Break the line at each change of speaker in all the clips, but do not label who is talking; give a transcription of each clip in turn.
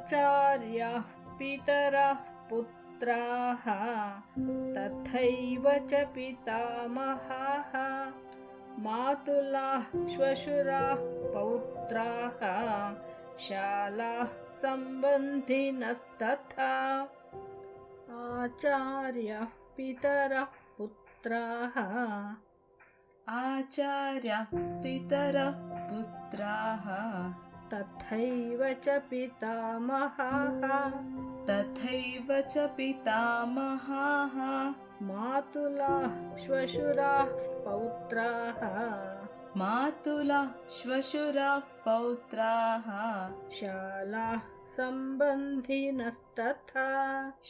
आचार्याः पितरः पुत्राः तथैव च पितामहाः मातुलाः श्वशुराः पौत्राः शालाः सम्बन्धिनस्तथा आचार्याः पितरः पुत्राः
आचार्याः पितरः पुत्राः
तथैव च पितामहाः
तथैव च पितामहाः
मातुलाः श्वशुराः पौत्राः
मातुलाः श्वशुराः पौत्राः
शालाः सम्बन्धिनस्तथा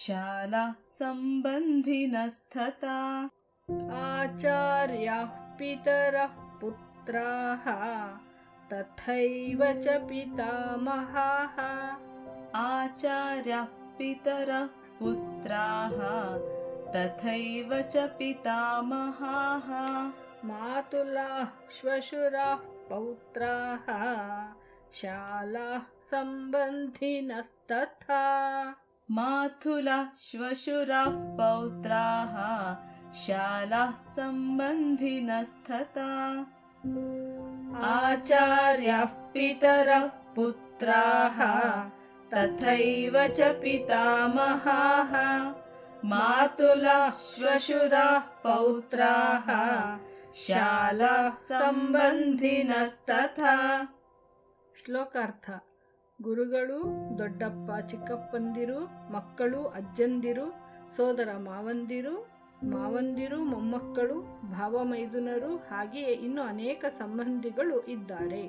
शालाः सम्बन्धिनस्तथा
आचार्याः पितरः पुत्राः तथैव च पितामहाः
आचार्याः पितरः पुत्राः तथैव च पितामहाः
मातुलाः श्वशुराः पौत्राः शालाः सम्बन्धिनस्तथा
मातुलाः श्वशुराः पौत्राः शालाः सम्बन्धिनस्तथा आचार्याः पितरः पुत्राः तथैव च पितामहाः मातुलाः श्वशुराः पौत्राः शालाः सम्बन्धिनस्तथा
ಶ್ಲೋಕಾರ್ಥ ಗುರುಗಳು ದೊಡ್ಡಪ್ಪ ಚಿಕ್ಕಪ್ಪಂದಿರು ಮಕ್ಕಳು ಅಜ್ಜಂದಿರು ಸೋದರ ಮಾವಂದಿರು ಮೊಮ್ಮಕ್ಕಳು ಭಾವ ಮೈದುನರು ಹಾಗೆಯೇ ಇನ್ನು ಅನೇಕ ಸಂಬಂಧಿಗಳು ಇದ್ದಾರೆ.